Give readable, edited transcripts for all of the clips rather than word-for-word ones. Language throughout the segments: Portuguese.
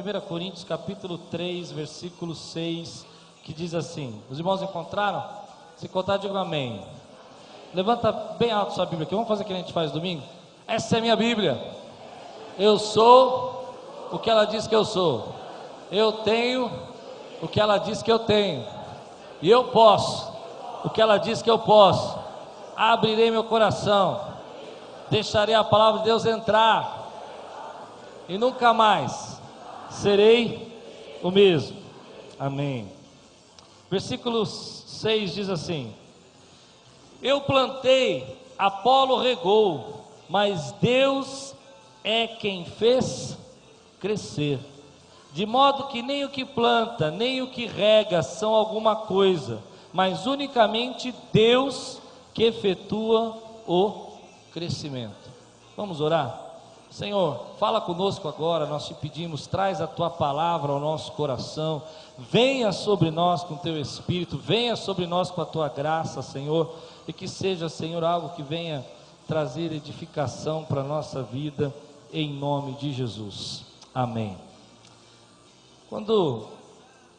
1 Coríntios capítulo 3, versículo 6, que diz assim, os irmãos encontraram? Se encontrar, digam amém. Levanta bem alto sua Bíblia aqui, vamos fazer o que a gente faz domingo? Essa é a minha Bíblia. Eu sou o que ela diz que eu sou. Eu tenho o que ela diz que eu tenho. E eu posso o que ela diz que eu posso. Abrirei meu coração, deixarei a palavra de Deus entrar, e nunca mais serei o mesmo. Amém. Versículo 6 diz assim: eu plantei, Apolo regou, mas Deus é quem fez crescer. De modo que nem o que planta, nem o que rega são alguma coisa, mas unicamente Deus que efetua o crescimento. Vamos orar? Senhor, fala conosco agora, nós te pedimos, traz a tua palavra ao nosso coração, venha sobre nós com teu Espírito, venha sobre nós com a tua graça, Senhor, e que seja, Senhor, algo que venha trazer edificação para a nossa vida, em nome de Jesus, amém. Quando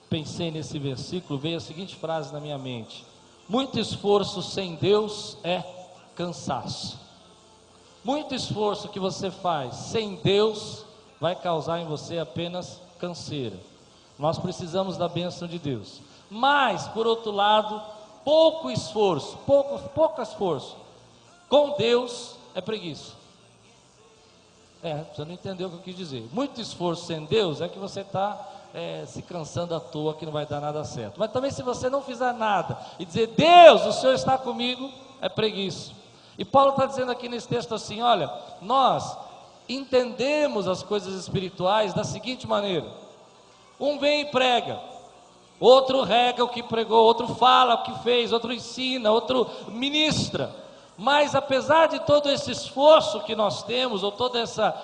pensei nesse versículo, veio a seguinte frase na minha mente: muito esforço sem Deus é cansaço. Muito esforço que você faz sem Deus vai causar em você apenas canseira. Nós precisamos da bênção de Deus. Mas, por outro lado, pouco esforço com Deus é preguiça. Você não entendeu o que eu quis dizer. Muito esforço sem Deus é que você está se cansando à toa, que não vai dar nada certo. Mas também, se você não fizer nada e dizer, Deus, o Senhor está comigo, é preguiça. E Paulo está dizendo aqui nesse texto assim, olha, nós entendemos as coisas espirituais da seguinte maneira: um vem e prega, outro rega o que pregou, outro fala o que fez, outro ensina, outro ministra. Mas apesar de todo esse esforço que nós temos, ou todo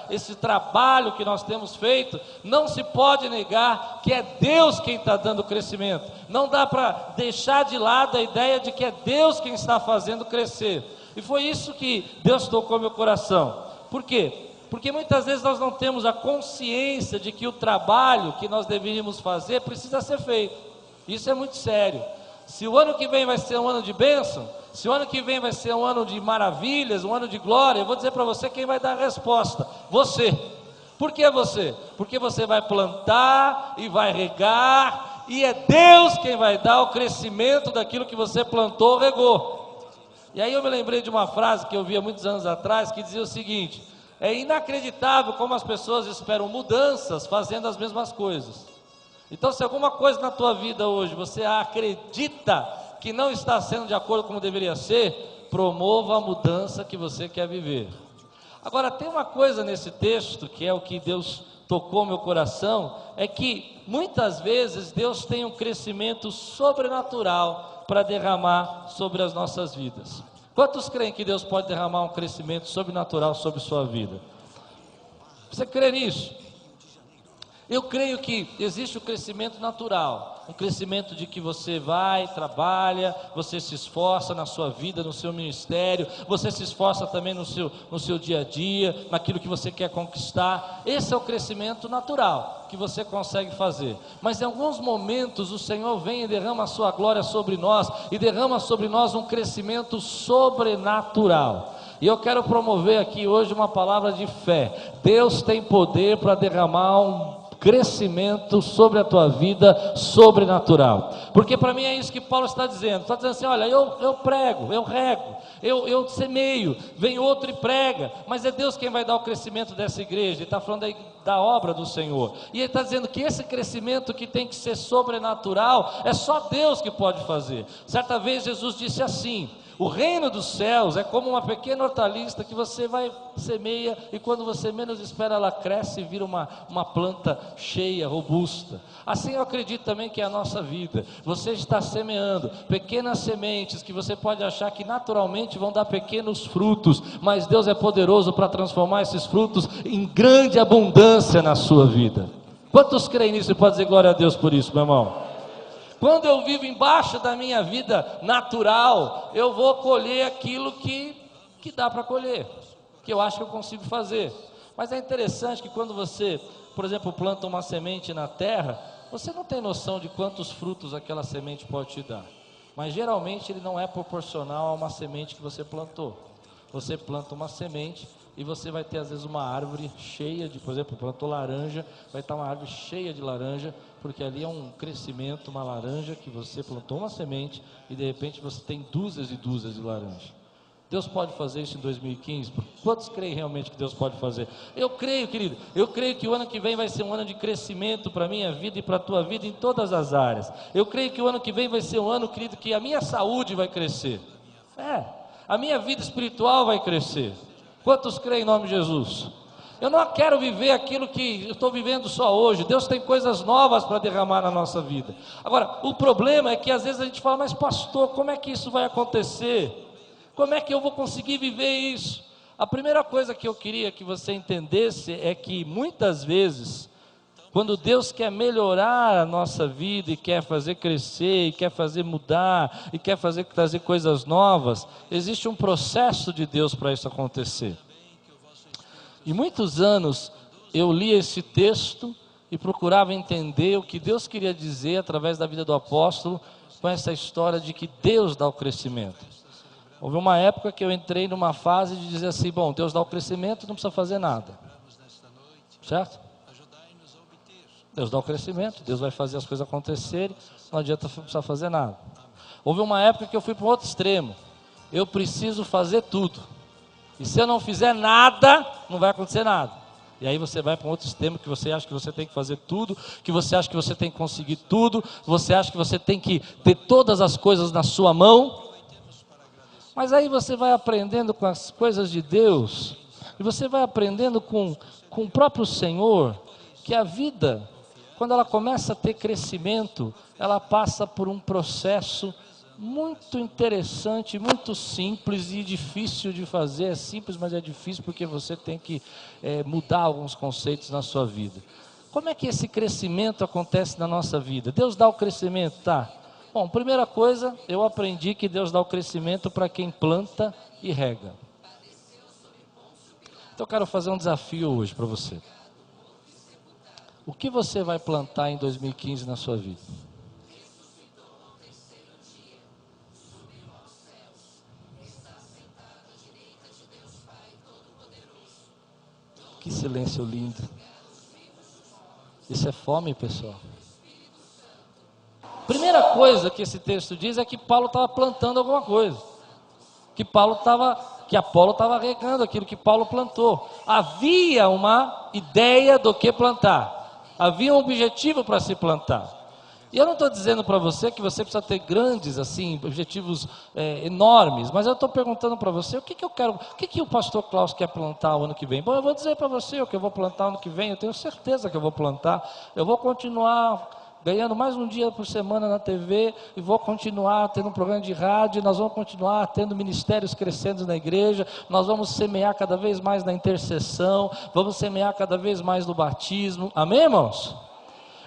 esse trabalho que nós temos feito, não se pode negar que é Deus quem está dando o crescimento. Não dá para deixar de lado a ideia de que é Deus quem está fazendo crescer. E foi isso que Deus tocou meu coração. Por quê? Porque muitas vezes nós não temos a consciência de que o trabalho que nós deveríamos fazer precisa ser feito. Isso é muito sério. Se o ano que vem vai ser um ano de bênção, se o ano que vem vai ser um ano de maravilhas, um ano de glória, eu vou dizer para você quem vai dar a resposta: você. Por que você? Porque você vai plantar e vai regar, e é Deus quem vai dar o crescimento daquilo que você plantou ou regou. E aí eu me lembrei de uma frase que eu vi há muitos anos atrás, que dizia o seguinte: é inacreditável como as pessoas esperam mudanças fazendo as mesmas coisas. Então, se alguma coisa na tua vida hoje você acredita que não está sendo de acordo com como deveria ser, promova a mudança que você quer viver. Agora, tem uma coisa nesse texto, que é o que Deus tocou meu coração, é que muitas vezes Deus tem um crescimento sobrenatural para derramar sobre as nossas vidas. Quantos creem que Deus pode derramar um crescimento sobrenatural sobre sua vida? Você crê nisso? Eu creio que existe o crescimento natural, um crescimento de que você vai, trabalha, você se esforça na sua vida, no seu ministério, você se esforça também no seu dia a dia, naquilo que você quer conquistar. Esse é o crescimento natural que você consegue fazer. Mas em alguns momentos o Senhor vem e derrama a sua glória sobre nós, e derrama sobre nós um crescimento sobrenatural. E eu quero promover aqui hoje uma palavra de fé. Deus tem poder para derramar um crescimento sobre a tua vida sobrenatural, porque para mim é isso que Paulo está dizendo. Está dizendo assim, olha, eu prego, eu rego, eu semeio, vem outro e prega, mas é Deus quem vai dar o crescimento dessa igreja. Ele está falando aí da obra do Senhor, e ele está dizendo que esse crescimento que tem que ser sobrenatural, é só Deus que pode fazer. Certa vez Jesus disse assim: o reino dos céus é como uma pequena hortaliça que você vai, semeia, e quando você menos espera ela cresce e vira uma planta cheia, robusta. Assim eu acredito também que é a nossa vida. Você está semeando pequenas sementes que você pode achar que naturalmente vão dar pequenos frutos, mas Deus é poderoso para transformar esses frutos em grande abundância na sua vida. Quantos creem nisso e podem dizer glória a Deus por isso, meu irmão? Quando eu vivo embaixo da minha vida natural, eu vou colher aquilo que dá para colher, que eu acho que eu consigo fazer. Mas é interessante que quando você por exemplo, planta uma semente na terra, você não tem noção de quantos frutos aquela semente pode te dar. Mas geralmente ele não é proporcional a uma semente que você plantou. Você planta uma semente e você vai ter às vezes uma árvore cheia de, por exemplo, plantou laranja, vai estar uma árvore cheia de laranja, porque ali é um crescimento, uma laranja que você plantou uma semente e de repente você tem dúzias e dúzias de laranja. Deus pode fazer isso em 2015? Quantos creem realmente que Deus pode fazer? Eu creio, querido, eu creio que o ano que vem vai ser um ano de crescimento para a minha vida e para a tua vida em todas as áreas. Eu creio que o ano que vem vai ser um ano, querido, que a minha saúde vai crescer. A minha vida espiritual vai crescer. Quantos creem em nome de Jesus? Eu não quero viver aquilo que eu estou vivendo só hoje. Deus tem coisas novas para derramar na nossa vida. Agora, o problema é que às vezes a gente fala, mas pastor, como é que isso vai acontecer? Como é que eu vou conseguir viver isso? A primeira coisa que eu queria que você entendesse é que muitas vezes, quando Deus quer melhorar a nossa vida e quer fazer crescer, e quer fazer mudar, e quer trazer coisas novas, existe um processo de Deus para isso acontecer. E muitos anos eu li esse texto e procurava entender o que Deus queria dizer através da vida do apóstolo com essa história de que Deus dá o crescimento. Houve uma época que eu entrei numa fase de dizer assim, bom, Deus dá o crescimento, não precisa fazer nada. Certo? Deus dá o crescimento, Deus vai fazer as coisas acontecerem, não adianta precisar fazer nada. Houve uma época que eu fui para o outro extremo. Eu preciso fazer tudo. E se eu não fizer nada, não vai acontecer nada. E aí você vai para um outro extremo que você acha que você tem que fazer tudo, que você acha que você tem que conseguir tudo, você acha que você tem que ter todas as coisas na sua mão. Mas aí você vai aprendendo com as coisas de Deus, e você vai aprendendo com o próprio Senhor, que a vida, quando ela começa a ter crescimento, ela passa por um processo muito interessante, muito simples e difícil de fazer. É simples, mas é difícil porque você tem que mudar alguns conceitos na sua vida. Como é que esse crescimento acontece na nossa vida? Deus dá o crescimento, tá? Bom, primeira coisa, eu aprendi que Deus dá o crescimento para quem planta e rega. Então eu quero fazer um desafio hoje para você. O que você vai plantar em 2015 na sua vida? Que silêncio lindo. Isso é fome, pessoal. Primeira coisa que esse texto diz é que Paulo estava plantando alguma coisa. Que Apolo estava regando aquilo que Paulo plantou. Havia uma ideia do que plantar. Havia um objetivo para se plantar. E eu não estou dizendo para você que você precisa ter grandes, assim, objetivos enormes, mas eu estou perguntando para você, o que o pastor Klaus quer plantar o ano que vem? Bom, eu vou dizer para você o que eu vou plantar ano que vem, eu tenho certeza que eu vou plantar. Eu vou continuar ganhando mais um dia por semana na TV, e vou continuar tendo um programa de rádio, nós vamos continuar tendo ministérios crescendo na igreja, nós vamos semear cada vez mais na intercessão, vamos semear cada vez mais no batismo, amém, irmãos?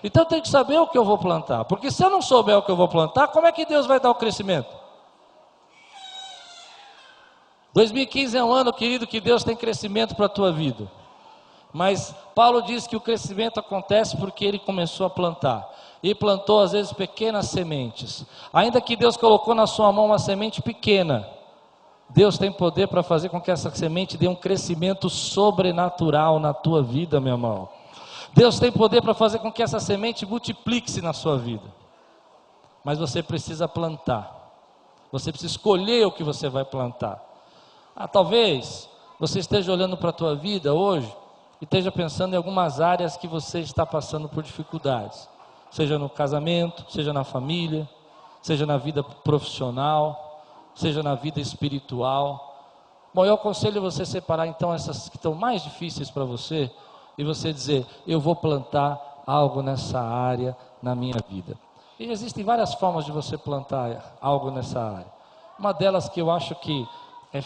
Então eu tenho que saber o que eu vou plantar, porque se eu não souber o que eu vou plantar, como é que Deus vai dar o crescimento? 2015 é um ano, querido, que Deus tem crescimento para a tua vida, mas Paulo diz que o crescimento acontece porque ele começou a plantar, e plantou às vezes pequenas sementes, ainda que Deus colocou na sua mão uma semente pequena, Deus tem poder para fazer com que essa semente dê um crescimento sobrenatural na tua vida, meu irmão. Deus tem poder para fazer com que essa semente multiplique-se na sua vida, mas você precisa plantar, você precisa escolher o que você vai plantar. Talvez você esteja olhando para a tua vida hoje e esteja pensando em algumas áreas que você está passando por dificuldades, seja no casamento, seja na família, seja na vida profissional, seja na vida espiritual. Bom, eu aconselho você separar então essas que estão mais difíceis para você e você dizer, eu vou plantar algo nessa área na minha vida. E existem várias formas de você plantar algo nessa área. Uma delas que eu acho que é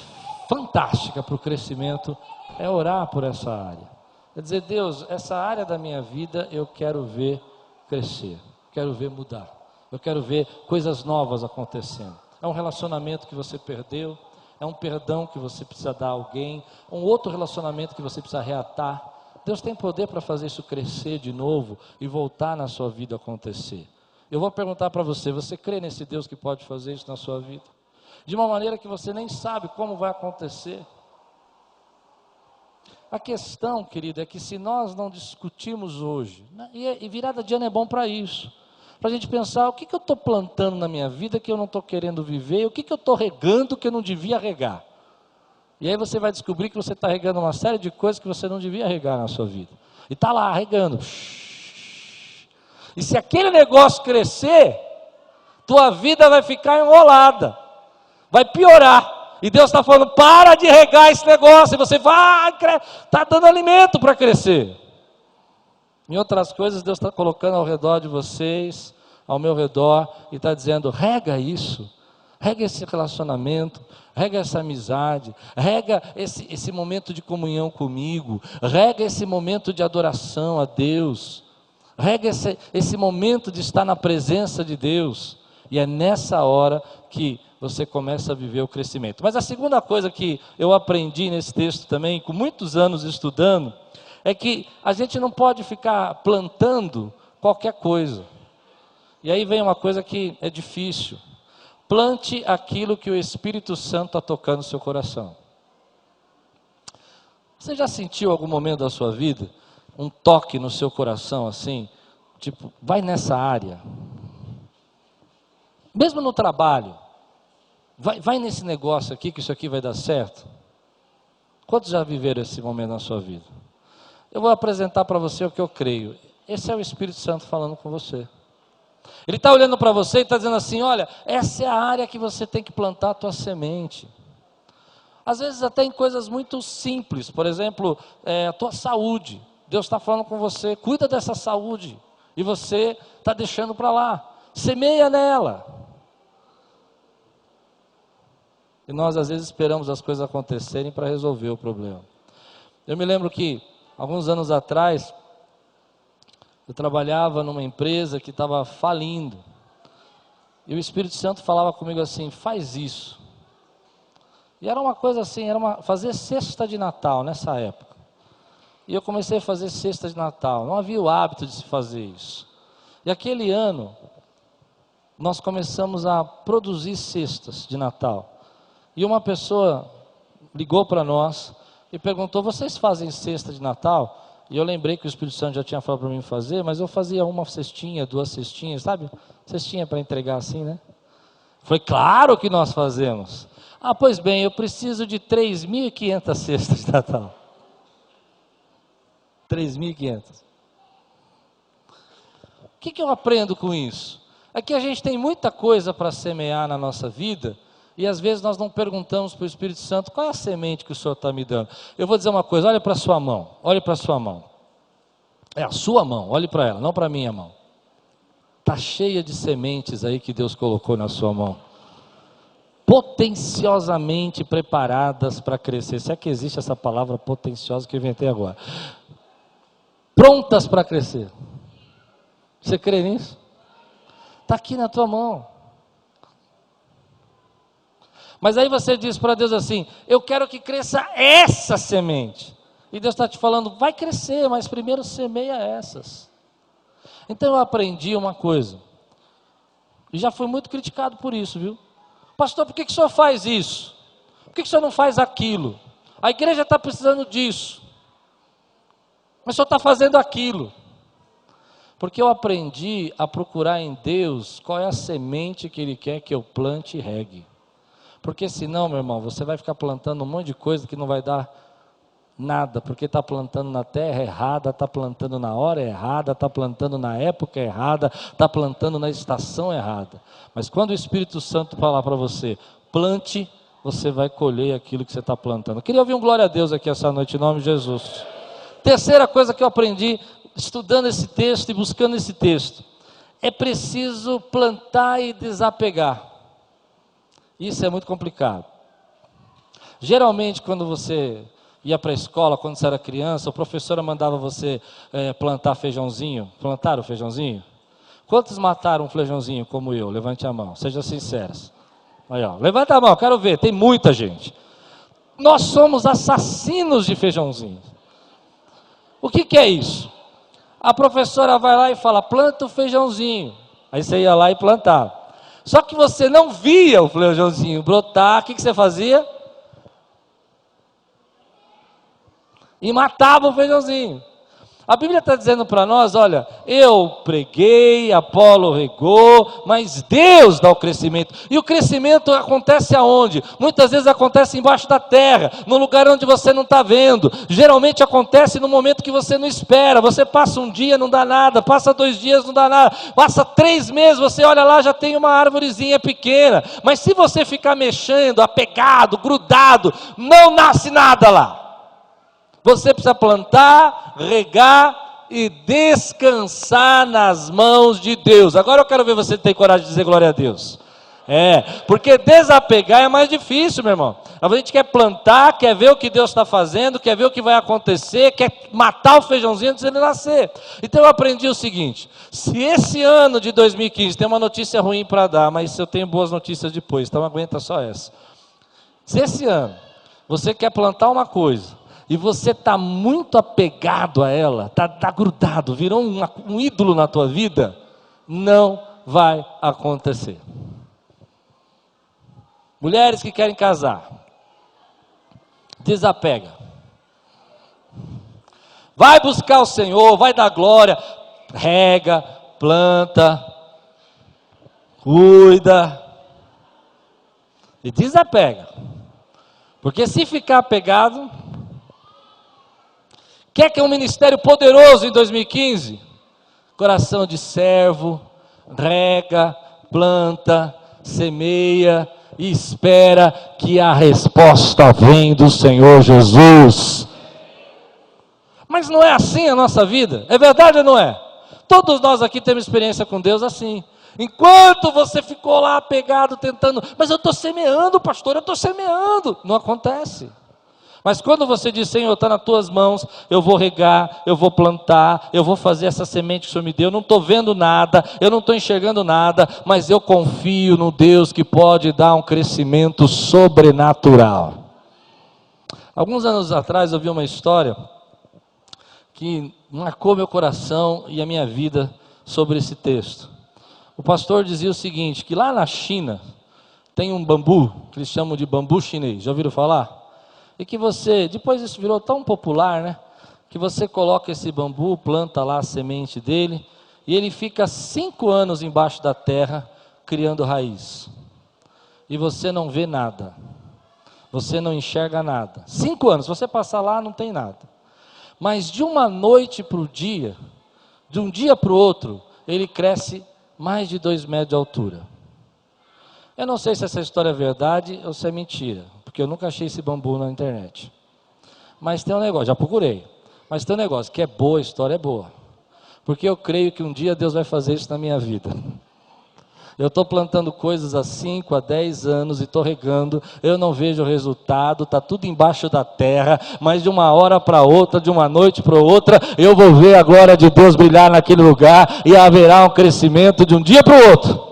fantástica para o crescimento é orar por essa área. É dizer, Deus, essa área da minha vida eu quero ver crescer, quero ver mudar, eu quero ver coisas novas acontecendo. É um relacionamento que você perdeu, é um perdão que você precisa dar a alguém, um outro relacionamento que você precisa reatar, Deus tem poder para fazer isso crescer de novo e voltar na sua vida a acontecer. Eu vou perguntar para você, você crê nesse Deus que pode fazer isso na sua vida? De uma maneira que você nem sabe como vai acontecer. A questão, querido, é que se nós não discutirmos hoje, e virada de ano é bom para isso, para a gente pensar, o que eu estou plantando na minha vida que eu não estou querendo viver, o que eu estou regando que eu não devia regar. E aí você vai descobrir que você está regando uma série de coisas que você não devia regar na sua vida. E está lá, regando. E se aquele negócio crescer, tua vida vai ficar enrolada, vai piorar. E Deus está falando, para de regar esse negócio, e você vai, está dando alimento para crescer. Em outras coisas, Deus está colocando ao redor de vocês, ao meu redor, e está dizendo, rega isso, rega esse relacionamento, rega essa amizade, rega esse momento de comunhão comigo, rega esse momento de adoração a Deus, rega esse momento de estar na presença de Deus, e é nessa hora que você começa a viver o crescimento. Mas a segunda coisa que eu aprendi nesse texto também, com muitos anos estudando, é que a gente não pode ficar plantando qualquer coisa. E aí vem uma coisa que é difícil. Plante aquilo que o Espírito Santo está tocando no seu coração. Você já sentiu algum momento da sua vida um toque no seu coração assim? Tipo, vai nessa área. Mesmo no trabalho. Vai nesse negócio aqui, que isso aqui vai dar certo. Quantos já viveram esse momento na sua vida? Eu vou apresentar para você o que eu creio. Esse é o Espírito Santo falando com você. Ele está olhando para você e está dizendo assim, olha, essa é a área que você tem que plantar a tua semente. Às vezes até em coisas muito simples, por exemplo, a tua saúde. Deus está falando com você, cuida dessa saúde. E você está deixando para lá. Semeia nela. E nós às vezes esperamos as coisas acontecerem para resolver o problema. Eu me lembro que, alguns anos atrás, eu trabalhava numa empresa que estava falindo. E o Espírito Santo falava comigo assim, faz isso. E era uma coisa assim, fazer cesta de Natal nessa época. E eu comecei a fazer cesta de Natal. Não havia o hábito de se fazer isso. E aquele ano, nós começamos a produzir cestas de Natal. E uma pessoa ligou para nós e perguntou, vocês fazem cesta de Natal? E eu lembrei que o Espírito Santo já tinha falado para mim fazer, mas eu fazia uma cestinha, 2 cestinhas, sabe? Cestinha para entregar assim, né? Foi claro que nós fazemos. Ah, pois bem, eu preciso de 3.500 cestas de Natal. 3.500. O que eu aprendo com isso? É que a gente tem muita coisa para semear na nossa vida, e às vezes nós não perguntamos para o Espírito Santo, qual é a semente que o Senhor está me dando? Eu vou dizer uma coisa, olha para a sua mão, olhe para a sua mão. É a sua mão, olhe para ela, não para a minha mão. Está cheia de sementes aí que Deus colocou na sua mão. Potenciosamente preparadas para crescer. Se é que existe essa palavra potenciosa que eu inventei agora. Prontas para crescer. Você crê nisso? Está aqui na tua mão. Mas aí você diz para Deus assim, eu quero que cresça essa semente. E Deus está te falando, vai crescer, mas primeiro semeia essas. Então eu aprendi uma coisa. E já fui muito criticado por isso, viu? Pastor, por que o senhor faz isso? Por que o senhor não faz aquilo? A igreja está precisando disso. Mas o senhor está fazendo aquilo. Porque eu aprendi a procurar em Deus qual é a semente que Ele quer que eu plante e regue. Porque senão, meu irmão, você vai ficar plantando um monte de coisa que não vai dar nada, porque está plantando na terra errada, está plantando na hora errada, está plantando na época errada, está plantando na estação errada. Mas quando o Espírito Santo falar para você, plante, você vai colher aquilo que você está plantando. Eu queria ouvir um glória a Deus aqui essa noite, em nome de Jesus. Terceira coisa que eu aprendi, estudando esse texto e buscando esse texto, é preciso plantar e desapegar. Isso é muito complicado. Geralmente, quando você ia para a escola, quando você era criança, a professora mandava você plantar feijãozinho. Plantaram feijãozinho? Quantos mataram um feijãozinho como eu? Levante a mão, sejam sinceros. Aí, ó, levanta a mão, quero ver, tem muita gente. Nós somos assassinos de feijãozinho. O que é isso? A professora vai lá e fala, planta o feijãozinho. Aí você ia lá e plantava. Só que você não via o feijãozinho brotar, o que você fazia? E matava o feijãozinho. A Bíblia está dizendo para nós, olha, eu preguei, Apolo regou, mas Deus dá o crescimento. E o crescimento acontece aonde? Muitas vezes acontece embaixo da terra, no lugar onde você não está vendo. Geralmente acontece no momento que você não espera. Você passa um dia, não dá nada, passa 2 dias, não dá nada, passa 3 meses, você olha lá, já tem uma árvorezinha pequena. Mas se você ficar mexendo, apegado, grudado, não nasce nada lá. Você precisa plantar, regar e descansar nas mãos de Deus. Agora eu quero ver você ter coragem de dizer glória a Deus. Porque desapegar é mais difícil, meu irmão. A gente quer plantar, quer ver o que Deus está fazendo, quer ver o que vai acontecer, quer matar o feijãozinho antes de ele nascer. Então eu aprendi o seguinte: se esse ano de 2015 tem uma notícia ruim para dar, mas eu tenho boas notícias depois, então aguenta só essa. Se esse ano você quer plantar uma coisa, e você está muito apegado a ela, está grudado, virou um ídolo na tua vida, não vai acontecer. Mulheres que querem casar, desapega. Vai buscar o Senhor, vai dar glória, rega, planta, cuida, e desapega. Porque se ficar apegado, quer que é um ministério poderoso em 2015? Coração de servo, rega, planta, semeia e espera que a resposta vem do Senhor Jesus. Mas não é assim a nossa vida? É verdade ou não é? Todos nós aqui temos experiência com Deus assim. Enquanto você ficou lá apegado, tentando, mas eu estou semeando, pastor, eu estou semeando. Não acontece. Mas quando você diz, Senhor, está nas tuas mãos, eu vou regar, eu vou plantar, eu vou fazer essa semente que o Senhor me deu, eu não estou vendo nada, eu não estou enxergando nada, mas eu confio no Deus que pode dar um crescimento sobrenatural. Alguns anos atrás eu vi uma história que marcou meu coração e a minha vida sobre esse texto. O pastor dizia o seguinte, que lá na China tem um bambu, que eles chamam de bambu chinês, já ouviram falar? E que você, depois isso virou tão popular, né? Que você coloca esse bambu, planta lá a semente dele, e ele fica 5 anos embaixo da terra, criando raiz. E você não vê nada. Você não enxerga nada. 5 anos, se você passar lá, não tem nada. Mas de uma noite para o dia, de um dia para o outro, ele cresce mais de 2 metros de altura. Eu não sei se essa história é verdade ou se é mentira, porque eu nunca achei esse bambu na internet. Mas tem um negócio, já procurei, mas tem um negócio, que é boa, a história é boa. Porque eu creio que um dia Deus vai fazer isso na minha vida. Eu estou plantando coisas há 5, há 10 anos e estou regando, eu não vejo o resultado, está tudo embaixo da terra, mas de uma hora para outra, de uma noite para outra, eu vou ver a glória de Deus brilhar naquele lugar e haverá um crescimento de um dia para o outro.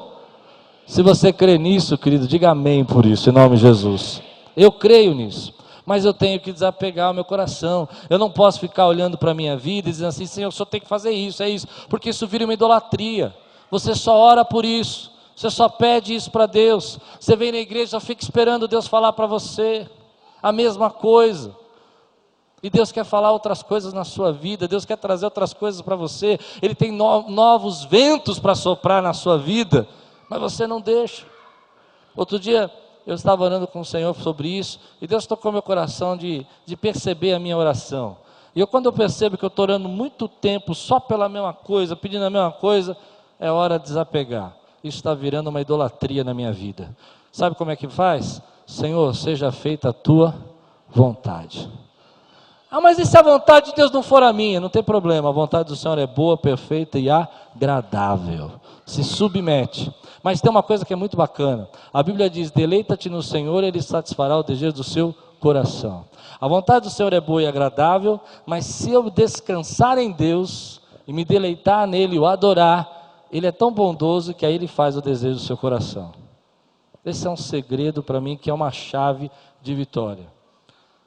Se você crê nisso, querido, diga amém por isso, em nome de Jesus. Eu creio nisso, mas eu tenho que desapegar o meu coração. Eu não posso ficar olhando para a minha vida e dizendo assim, Senhor, só tem que fazer isso, é isso, porque isso vira uma idolatria. Você só ora por isso, você só pede isso para Deus. Você vem na igreja, só fica esperando Deus falar para você a mesma coisa. E Deus quer falar outras coisas na sua vida, Deus quer trazer outras coisas para você. Ele tem novos ventos para soprar na sua vida, mas você não deixa. Outro dia eu estava orando com o Senhor sobre isso, e Deus tocou meu coração de perceber a minha oração. E quando eu percebo que eu estou orando muito tempo só pela mesma coisa, pedindo a mesma coisa, é hora de desapegar. Isso está virando uma idolatria na minha vida. Sabe como é que faz? Senhor, seja feita a tua vontade. Ah, mas e se a vontade de Deus não for a minha? Não tem problema, a vontade do Senhor é boa, perfeita e agradável. Se submete. Mas tem uma coisa que é muito bacana. A Bíblia diz, deleita-te no Senhor, Ele satisfará o desejo do seu coração. A vontade do Senhor é boa e agradável, mas se eu descansar em Deus e me deleitar nele, o adorar, Ele é tão bondoso que aí Ele faz o desejo do seu coração. Esse é um segredo para mim, que é uma chave de vitória.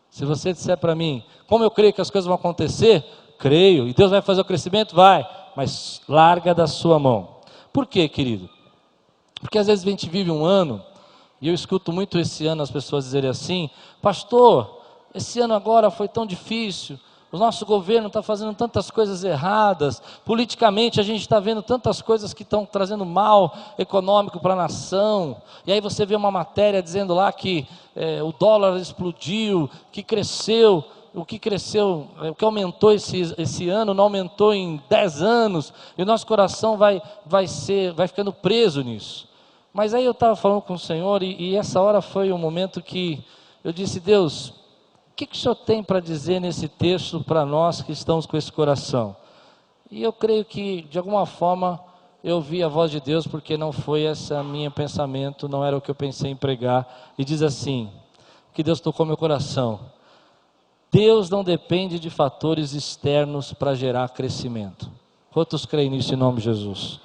Se você disser para mim, como eu creio que as coisas vão acontecer, creio. E Deus vai fazer o crescimento? Vai. Mas larga da sua mão. Por quê, querido? Porque às vezes a gente vive um ano, e eu escuto muito esse ano as pessoas dizerem assim: pastor, esse ano agora foi tão difícil, o nosso governo está fazendo tantas coisas erradas, politicamente a gente está vendo tantas coisas que estão trazendo mal econômico para a nação, e aí você vê uma matéria dizendo lá que o dólar explodiu, que cresceu, o que aumentou esse ano não aumentou em 10 anos, e o nosso coração vai ficando preso nisso. Mas aí eu estava falando com o Senhor, e essa hora foi um momento que eu disse: Deus, o que o Senhor tem para dizer nesse texto para nós que estamos com esse coração? E eu creio que de alguma forma eu ouvi a voz de Deus, porque não foi esse meu pensamento, não era o que eu pensei em pregar. E diz assim, que Deus tocou meu coração: Deus não depende de fatores externos para gerar crescimento. Quantos creem nisso em nome de Jesus?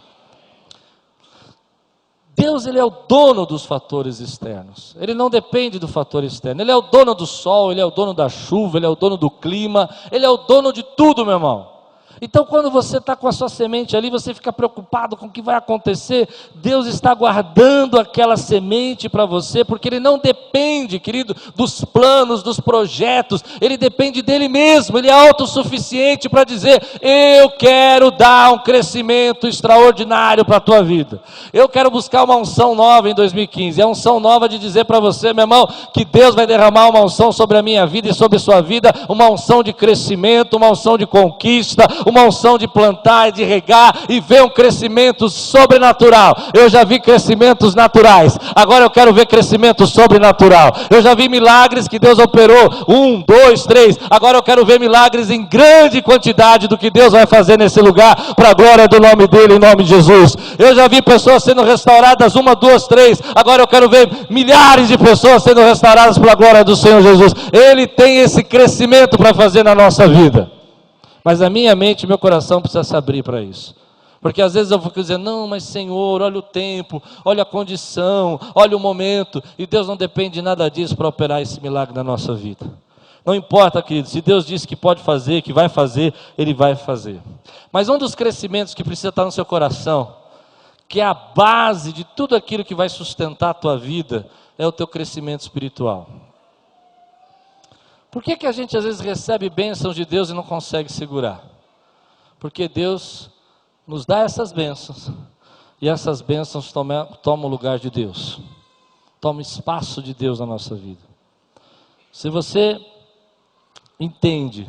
Deus, Ele é o dono dos fatores externos, Ele não depende do fator externo, Ele é o dono do sol, Ele é o dono da chuva, Ele é o dono do clima, Ele é o dono de tudo, meu irmão. Então quando você está com a sua semente ali, você fica preocupado com o que vai acontecer, Deus está guardando aquela semente para você, porque Ele não depende, querido, dos planos, dos projetos, Ele depende dEle mesmo, Ele é autossuficiente para dizer: eu quero dar um crescimento extraordinário para a tua vida, eu quero buscar uma unção nova em 2015, a unção nova de dizer para você, meu irmão, que Deus vai derramar uma unção sobre a minha vida e sobre a sua vida, uma unção de crescimento, uma unção de conquista, uma unção de plantar e de regar e ver um crescimento sobrenatural. Eu já vi crescimentos naturais, agora eu quero ver crescimento sobrenatural. Eu já vi milagres que Deus operou, 1, 2, 3, agora eu quero ver milagres em grande quantidade do que Deus vai fazer nesse lugar, para a glória do nome dEle, em nome de Jesus. Eu já vi pessoas sendo restauradas, 1, 2, 3, agora eu quero ver milhares de pessoas sendo restauradas para a glória do Senhor Jesus. Ele tem esse crescimento para fazer na nossa vida. Mas a minha mente e meu coração precisam se abrir para isso. Porque às vezes eu fico dizendo: não, mas Senhor, olha o tempo, olha a condição, olha o momento. E Deus não depende de nada disso para operar esse milagre na nossa vida. Não importa, querido, se Deus disse que pode fazer, que vai fazer, Ele vai fazer. Mas um dos crescimentos que precisa estar no seu coração, que é a base de tudo aquilo que vai sustentar a tua vida, é o teu crescimento espiritual. Por que a gente às vezes recebe bênçãos de Deus e não consegue segurar? Porque Deus nos dá essas bênçãos, e essas bênçãos tomam o lugar de Deus, tomam espaço de Deus na nossa vida. Se você entende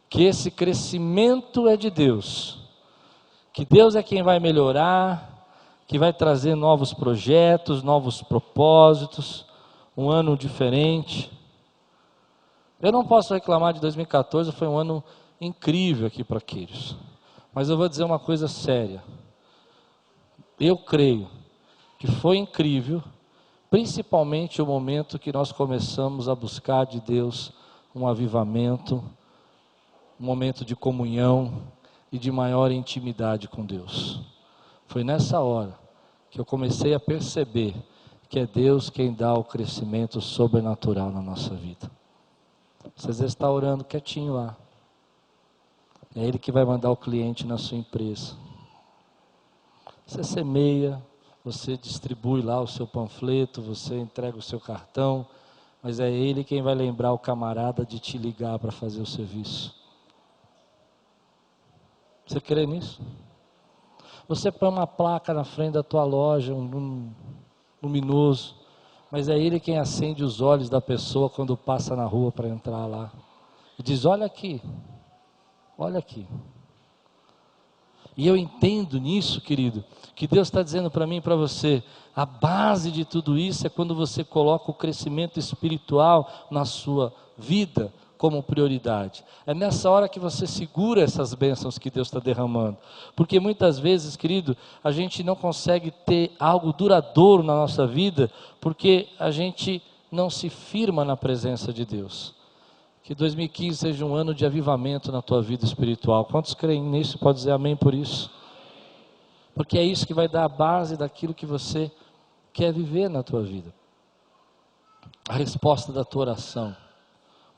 que esse crescimento é de Deus, que Deus é quem vai melhorar, que vai trazer novos projetos, novos propósitos, um ano diferente. Eu não posso reclamar de 2014, foi um ano incrível aqui para Queiros. Mas eu vou dizer uma coisa séria. Eu creio que foi incrível, principalmente o momento que nós começamos a buscar de Deus um avivamento, um momento de comunhão e de maior intimidade com Deus. Foi nessa hora que eu comecei a perceber que é Deus quem dá o crescimento sobrenatural na nossa vida. Você às vezes está orando quietinho lá. É Ele que vai mandar o cliente na sua empresa. Você semeia, você distribui lá o seu panfleto, você entrega o seu cartão, mas é Ele quem vai lembrar o camarada de te ligar para fazer o serviço. Você crê nisso? Você põe uma placa na frente da tua loja, um luminoso, mas é Ele quem acende os olhos da pessoa quando passa na rua para entrar lá. E diz: olha aqui, olha aqui. E eu entendo nisso, querido, que Deus está dizendo para mim e para você: a base de tudo isso é quando você coloca o crescimento espiritual na sua vida como prioridade. É nessa hora que você segura essas bênçãos que Deus está derramando. Porque muitas vezes, querido, a gente não consegue ter algo duradouro na nossa vida, porque a gente não se firma na presença de Deus. Que 2015 seja um ano de avivamento na tua vida espiritual. Quantos creem nisso? Pode dizer amém por isso? Porque é isso que vai dar a base daquilo que você quer viver na tua vida. A resposta da tua oração.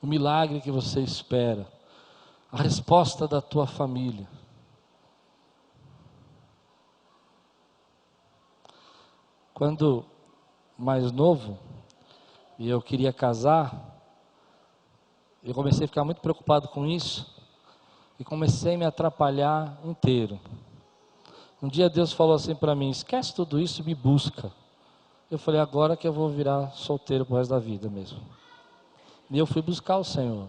O milagre que você espera. a resposta da tua família. Quando mais novo, e eu queria casar, eu comecei a ficar muito preocupado com isso, e comecei a me atrapalhar inteiro. Um dia Deus falou assim para mim: esquece tudo isso e me busca. Eu falei: agora que eu vou virar solteiro pro resto da vida mesmo. E eu fui buscar o Senhor.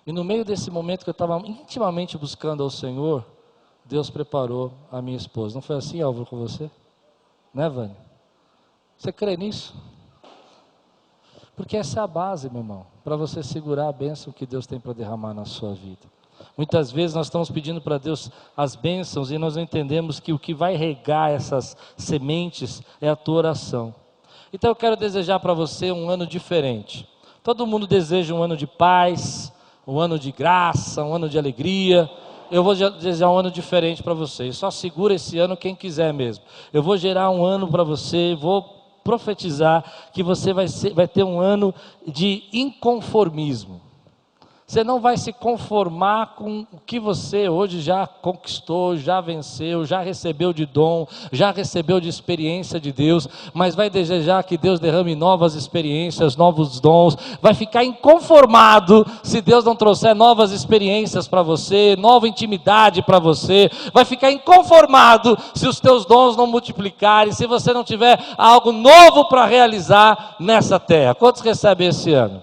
E no meio desse momento que eu estava intimamente buscando ao Senhor, Deus preparou a minha esposa. Não foi assim, Álvaro, com você? Né, Vânia? Você crê nisso? Porque essa é a base, meu irmão, para você segurar a bênção que Deus tem para derramar na sua vida. Muitas vezes nós estamos pedindo para Deus as bênçãos e nós não entendemos que o que vai regar essas sementes é a tua oração. Então eu quero desejar para você um ano diferente. Todo mundo deseja um ano de paz, um ano de graça, um ano de alegria. Eu vou desejar um ano diferente para você. Só segura esse ano quem quiser mesmo. Eu vou gerar um ano para você, vou profetizar que você vai ter um ano de inconformismo. Você não vai se conformar com o que você hoje já conquistou, já venceu, já recebeu de dom, já recebeu de experiência de Deus, mas vai desejar que Deus derrame novas experiências, novos dons. Vai ficar inconformado se Deus não trouxer novas experiências para você, nova intimidade para você. Vai ficar inconformado se os teus dons não multiplicarem, se você não tiver algo novo para realizar nessa terra. Quantos recebem esse ano?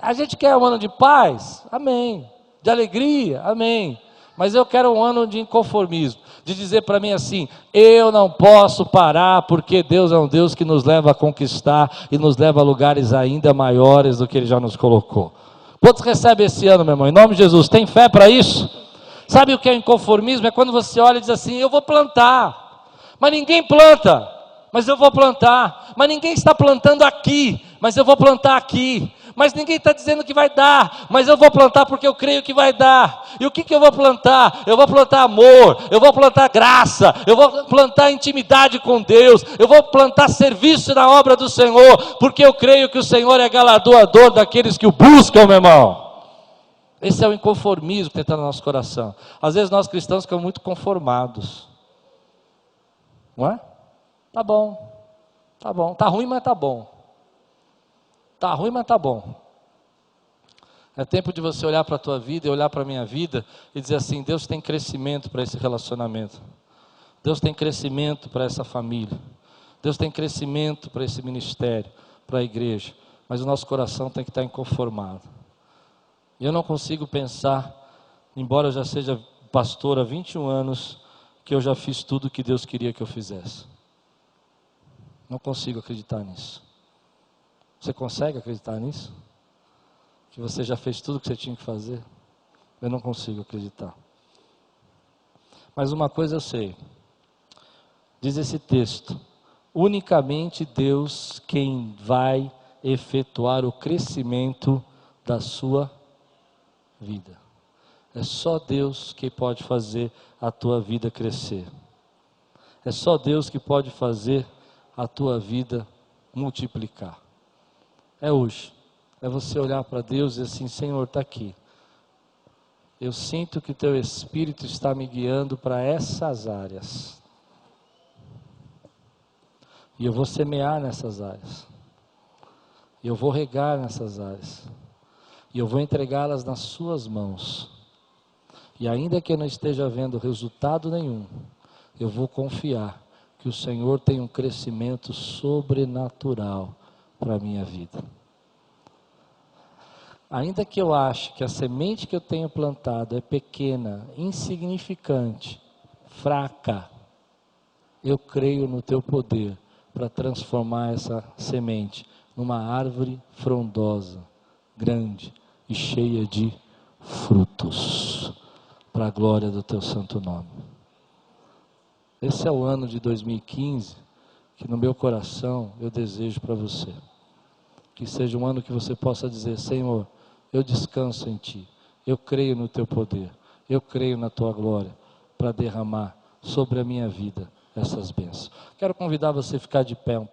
A gente quer um ano de paz, amém, de alegria, amém, mas eu quero um ano de inconformismo, de dizer para mim assim: eu não posso parar, porque Deus é um Deus que nos leva a conquistar e nos leva a lugares ainda maiores do que Ele já nos colocou. Quantos recebem esse ano, meu irmão? Em nome de Jesus, tem fé para isso? Sabe o que é inconformismo? É quando você olha e diz assim: eu vou plantar, mas ninguém planta, mas eu vou plantar, mas ninguém está plantando aqui, mas eu vou plantar aqui. Mas ninguém está dizendo que vai dar, mas eu vou plantar porque eu creio que vai dar. E o que eu vou plantar? Eu vou plantar amor, eu vou plantar graça, eu vou plantar intimidade com Deus, eu vou plantar serviço na obra do Senhor, porque eu creio que o Senhor é galardoador daqueles que o buscam, meu irmão. Esse é o inconformismo que está no nosso coração. Às vezes nós cristãos ficamos muito conformados, não é? Tá bom, tá ruim, mas tá bom. Está ruim, mas está bom. É tempo de você olhar para a tua vida e olhar para a minha vida e dizer assim: Deus tem crescimento para esse relacionamento. Deus tem crescimento para essa família. Deus tem crescimento para esse ministério, para a igreja. Mas o nosso coração tem que estar inconformado. E eu não consigo pensar, embora eu já seja pastor há 21 anos, que eu já fiz tudo o que Deus queria que eu fizesse. Não consigo acreditar nisso. Você consegue acreditar nisso? Que você já fez tudo o que você tinha que fazer? Eu não consigo acreditar. Mas uma coisa eu sei. Diz esse texto: unicamente Deus quem vai efetuar o crescimento da sua vida. É só Deus que pode fazer a tua vida crescer. É só Deus que pode fazer a tua vida multiplicar. É hoje, é você olhar para Deus e assim: Senhor, está aqui. Eu sinto que Teu Espírito está me guiando para essas áreas. E eu vou semear nessas áreas. E eu vou regar nessas áreas. E eu vou entregá-las nas Suas mãos. E ainda que eu não esteja vendo resultado nenhum, eu vou confiar que o Senhor tem um crescimento sobrenatural para a minha vida. Ainda que eu ache que a semente que eu tenho plantado é pequena, insignificante, fraca, eu creio no Teu poder para transformar essa semente numa árvore frondosa, grande e cheia de frutos, para a glória do Teu santo nome. Esse é o ano de 2015 que no meu coração eu desejo para você. Que seja um ano que você possa dizer: Senhor, eu descanso em Ti, eu creio no Teu poder, eu creio na Tua glória, para derramar sobre a minha vida essas bênçãos. Quero convidar você a ficar de pé um pouco.